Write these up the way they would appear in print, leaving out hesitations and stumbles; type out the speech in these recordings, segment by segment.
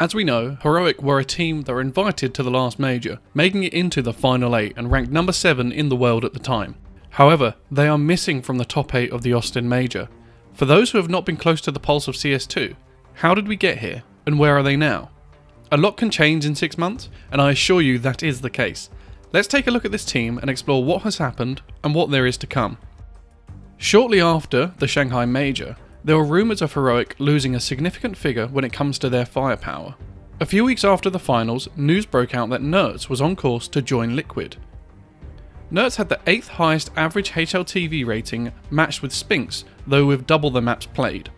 As we know, Heroic were a team that were invited to the last major, making it into the final 8 and ranked number 7 in the world at the time. However, they are missing from the top 8 of the Austin major. For those who have not been close to the pulse of CS2, how did we get here and where are they now? A lot can change in 6 months, and I assure you that is the case. Let's take a look at this team and explore what has happened and what there is to come. Shortly after the Shanghai major, there were rumours of Heroic losing a significant figure when it comes to their firepower. A few weeks after the finals, news broke out that Nerds was on course to join Liquid. Nerds had the 8th highest average HLTV rating matched with Spinks, though with double the maps played.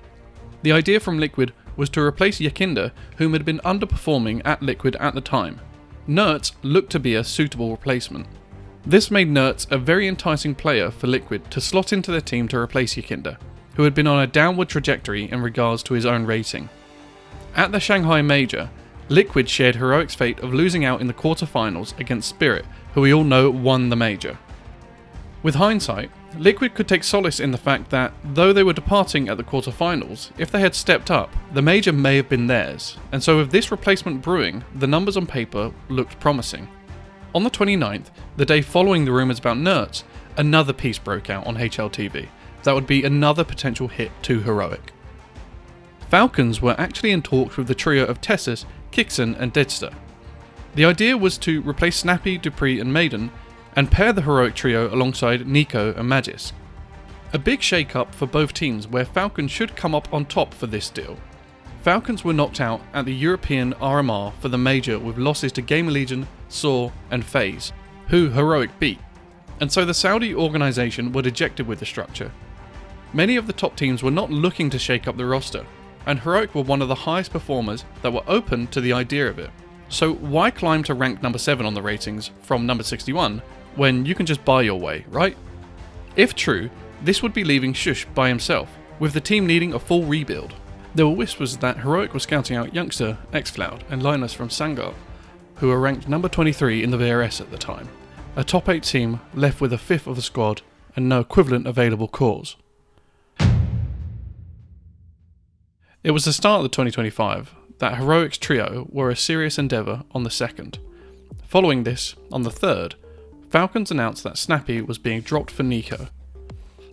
The idea from Liquid was to replace Yakinda, whom had been underperforming at Liquid at the time. Nerds looked to be a suitable replacement. This made Nerds a very enticing player for Liquid to slot into their team to replace Yakinda, who had been on a downward trajectory in regards to his own rating. At the Shanghai major, Liquid shared Heroic's fate of losing out in the quarterfinals against Spirit, who we all know won the major. With hindsight, Liquid could take solace in the fact that, though they were departing at the quarterfinals, if they had stepped up, the major may have been theirs, and so with this replacement brewing, the numbers on paper looked promising. On the 29th, the day following the rumours about Nerds, another piece broke out on HLTV. That would be another potential hit to Heroic. Falcons were actually in talks with the trio of Tessus, Kixon and Deadster. The idea was to replace Snappy, Dupree and Maiden, and pair the Heroic trio alongside Nico and Magisk. A big shake-up for both teams where Falcons should come up on top for this deal. Falcons were knocked out at the European RMR for the major with losses to Gamer Legion, Saw and FaZe, who Heroic beat, and so the Saudi organisation were dejected with the structure. Many of the top teams were not looking to shake up the roster, and Heroic were one of the highest performers that were open to the idea of it. So why climb to rank number 7 on the ratings from number 61 when you can just buy your way, right? If true, this would be leaving Shush by himself, with the team needing a full rebuild. There were whispers that Heroic was scouting out youngster, xCloud and Linus from Shanghai, who were ranked number 23 in the VRS at the time. A top 8 team left with a fifth of the squad and no equivalent available cores. It was the start of the 2025 that Heroic's trio were a serious endeavour on the 2nd. Following this, on the 3rd, Falcons announced that Snappy was being dropped for Nico.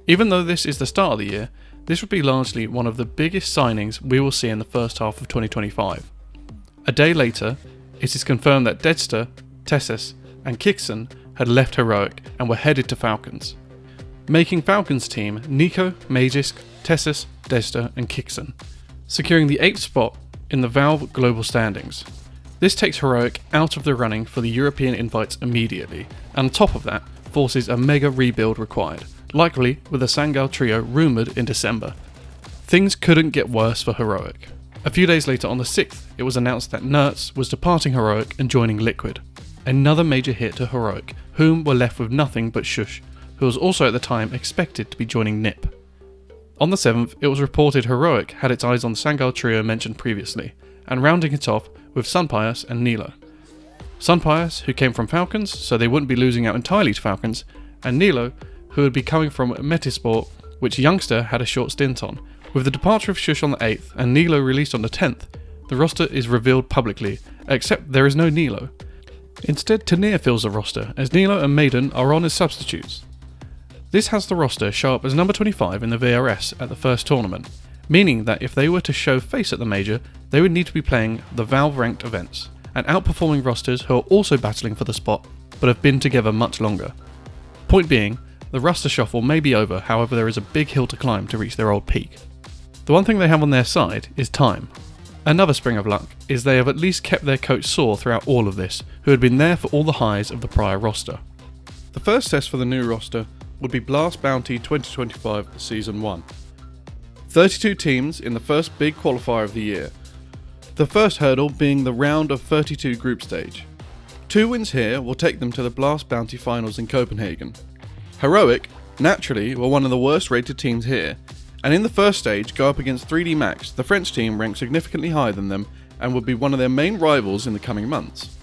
Even though this is the start of the year, this would be largely one of the biggest signings we will see in the first half of 2025. A day later, it is confirmed that Deadster, Tessus and Kixon had left Heroic and were headed to Falcons, making Falcons team Nico, Magisk, Tessus, Deadster and Kixon, securing the 8th spot in the Valve global standings. This takes Heroic out of the running for the European invites immediately, and on top of that, forces a mega rebuild required, likely with the Shanghai trio rumoured in December. Things couldn't get worse for Heroic. A few days later on the 6th, it was announced that Nerds was departing Heroic and joining Liquid. Another major hit to Heroic, whom were left with nothing but Shush, who was also at the time expected to be joining NiP. On the 7th, it was reported Heroic had its eyes on the Shanghai trio mentioned previously, and rounding it off with Sunpius and Nilo. Sunpius, who came from Falcons, so they wouldn't be losing out entirely to Falcons, and Nilo, who would be coming from Metisport, which Youngster had a short stint on. With the departure of Shush on the 8th and Nilo released on the 10th, the roster is revealed publicly, except there is no Nilo. Instead, Tanir fills the roster, as Nilo and Maiden are on as substitutes. This has the roster show up as number 25 in the VRS at the first tournament, meaning that if they were to show face at the major, they would need to be playing the Valve ranked events, and outperforming rosters who are also battling for the spot, but have been together much longer. Point being, the roster shuffle may be over, however there is a big hill to climb to reach their old peak. The one thing they have on their side is time. Another spring of luck is they have at least kept their coach Saw throughout all of this, who had been there for all the highs of the prior roster. The first test for the new roster would be Blast Bounty 2025 Season 1. 32 teams in the first big qualifier of the year. The first hurdle being the round of 32 group stage. 2 wins here will take them to the Blast Bounty finals in Copenhagen. Heroic, naturally, were one of the worst rated teams here, and in the first stage go up against 3D Max, the French team ranked significantly higher than them and would be one of their main rivals in the coming months.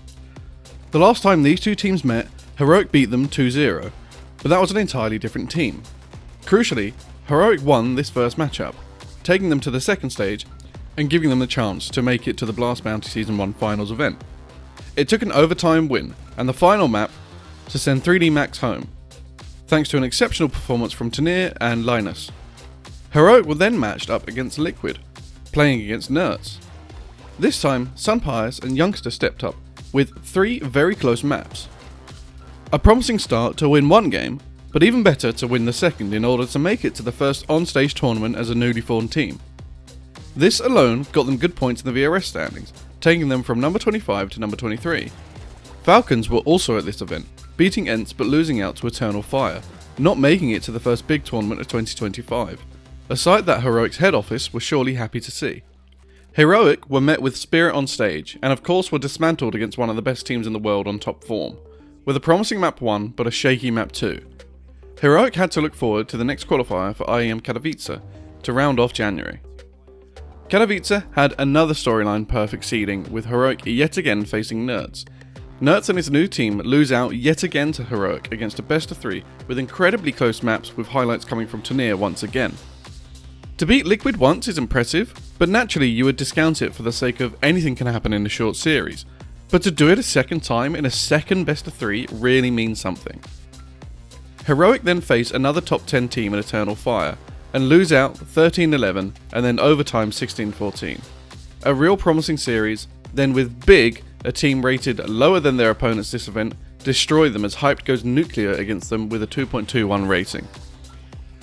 The last time these two teams met, Heroic beat them 2-0, but that was an entirely different team. Crucially, Heroic won this first matchup, taking them to the second stage, and giving them the chance to make it to the Blast Bounty Season 1 Finals event. It took an overtime win and the final map to send 3D Max home, thanks to an exceptional performance from Tenier and Linus. Heroic were then matched up against Liquid, playing against Nerds. This time, Sunpies and Youngster stepped up, with 3 very close maps. A promising start to win one game, but even better to win the second in order to make it to the first on-stage tournament as a newly formed team. This alone got them good points in the VRS standings, taking them from number 25 to number 23. Falcons were also at this event, beating Ents but losing out to Eternal Fire, not making it to the first big tournament of 2025, a sight that Heroic's head office was surely happy to see. Heroic were met with spirit on stage, and of course were dismantled against one of the best teams in the world on top form, with a promising map 1 but a shaky map 2. Heroic had to look forward to the next qualifier for IEM Katowice to round off January. Katowice had another storyline perfect seeding, with Heroic yet again facing Nerds. Nerds and his new team lose out yet again to Heroic against a best of 3 with incredibly close maps, with highlights coming from Tenier once again. To beat Liquid once is impressive, but naturally you would discount it for the sake of anything can happen in a short series. But to do it a second time in a second best of 3 really means something. Heroic then face another top 10 team in Eternal Fire, and lose out 13-11 and then overtime 16-14. A real promising series, then with Big, a team rated lower than their opponents this event, destroy them as Hyped goes nuclear against them with a 2.21 rating.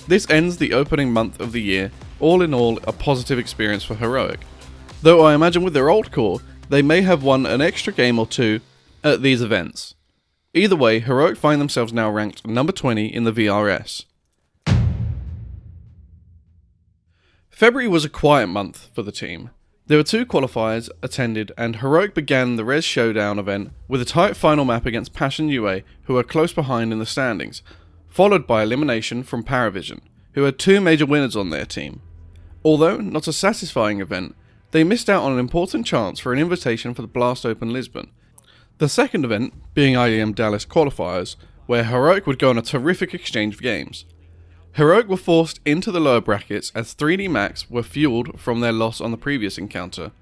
This ends the opening month of the year, all in all a positive experience for Heroic, though I imagine with their old core, they may have won an extra game or 2 at these events. Either way, Heroic find themselves now ranked number 20 in the VRS. February was a quiet month for the team. There were 2 qualifiers attended, and Heroic began the Res Showdown event with a tight final map against Passion UA, who are close behind in the standings, followed by elimination from Paravision, who had 2 major winners on their team. Although not a satisfying event, they missed out on an important chance for an invitation for the Blast Open Lisbon. The second event being IEM Dallas qualifiers, where Heroic would go on a terrific exchange of games. Heroic were forced into the lower brackets as 3D Max were fueled from their loss on the previous encounter.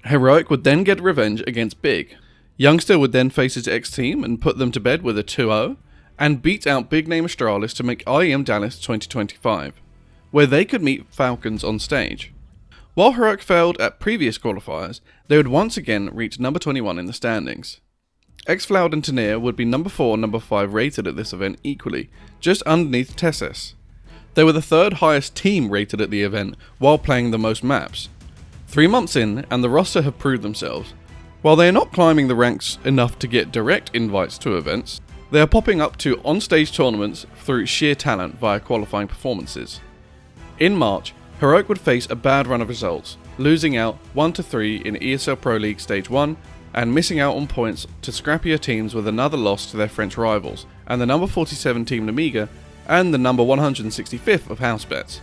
Heroic would then get revenge against Big. Youngster would then face his ex-team and put them to bed with a 2-0, and beat out big name Astralis to make IEM Dallas 2025, where they could meet Falcons on stage. While Heroic failed at previous qualifiers, they would once again reach number 21 in the standings. Xfloud and Tenier would be number 4 and number 5 rated at this event equally, just underneath Tessis. They were the 3rd highest team rated at the event while playing the most maps. 3 months in, and the roster have proved themselves. While they are not climbing the ranks enough to get direct invites to events, they are popping up to on-stage tournaments through sheer talent via qualifying performances. In March, Heroic would face a bad run of results, losing out 1-3 in ESL Pro League Stage 1, and missing out on points to scrappier teams with another loss to their French rivals, and the number 47 team Namiga, and the number 165th of Housebets.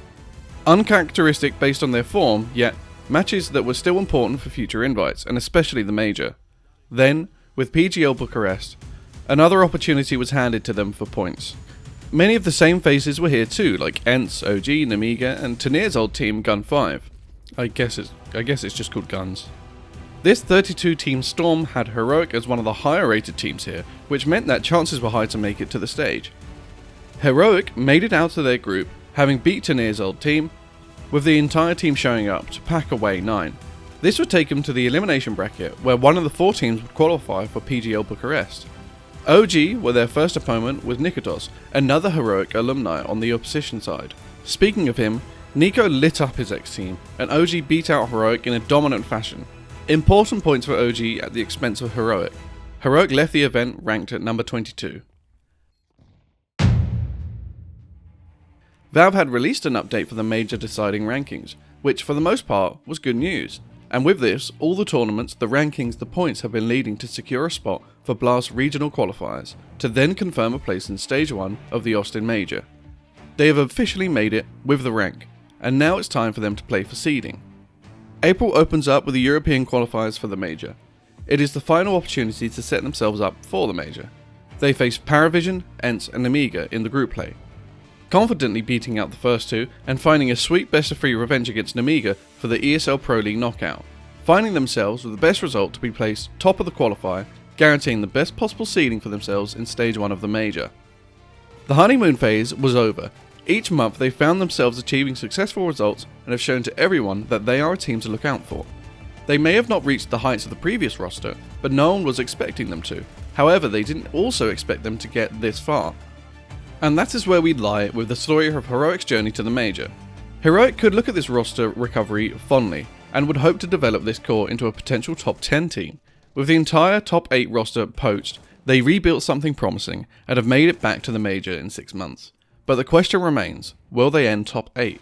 Uncharacteristic based on their form, yet matches that were still important for future invites, and especially the major. Then, with PGL Bucharest, another opportunity was handed to them for points. Many of the same faces were here too, like Ents, OG, Namiga, and Tenier's old team Gun 5. I guess it's just called Guns. This 32-team Storm had Heroic as one of the higher rated teams here, which meant that chances were high to make it to the stage. Heroic made it out of their group, having beat Tenier's old team, with the entire team showing up to pack away 9. This would take them to the elimination bracket, where one of the 4 teams would qualify for PGL Bucharest. OG were their first opponent with Nikodos, another Heroic alumni on the opposition side. Speaking of him, Nico lit up his ex-team, and OG beat out Heroic in a dominant fashion. Important points for OG at the expense of Heroic. Heroic left the event ranked at number 22. Valve had released an update for the major deciding rankings, which for the most part was good news. And with this, all the tournaments, the rankings, the points have been leading to secure a spot for Blast regional qualifiers, to then confirm a place in Stage 1 of the Austin Major. They have officially made it with the rank, and now it's time for them to play for seeding. April opens up with the European qualifiers for the Major. It is the final opportunity to set themselves up for the Major. They face Paravision, Ents and Amiga in the group play. confidently beating out the first two and finding a sweet best-of-3 revenge against Namiga for the ESL Pro League knockout, finding themselves with the best result to be placed top of the qualifier, guaranteeing the best possible seeding for themselves in Stage 1 of the Major. The honeymoon phase was over. Each month they found themselves achieving successful results and have shown to everyone that they are a team to look out for. They may have not reached the heights of the previous roster, but no one was expecting them to. However, they didn't also expect them to get this far. And that is where we lie with the story of Heroic's journey to the Major. Heroic could look at this roster recovery fondly, and would hope to develop this core into a potential top 10 team. With the entire top 8 roster poached, they rebuilt something promising, and have made it back to the Major in 6 months. But the question remains, will they end top 8?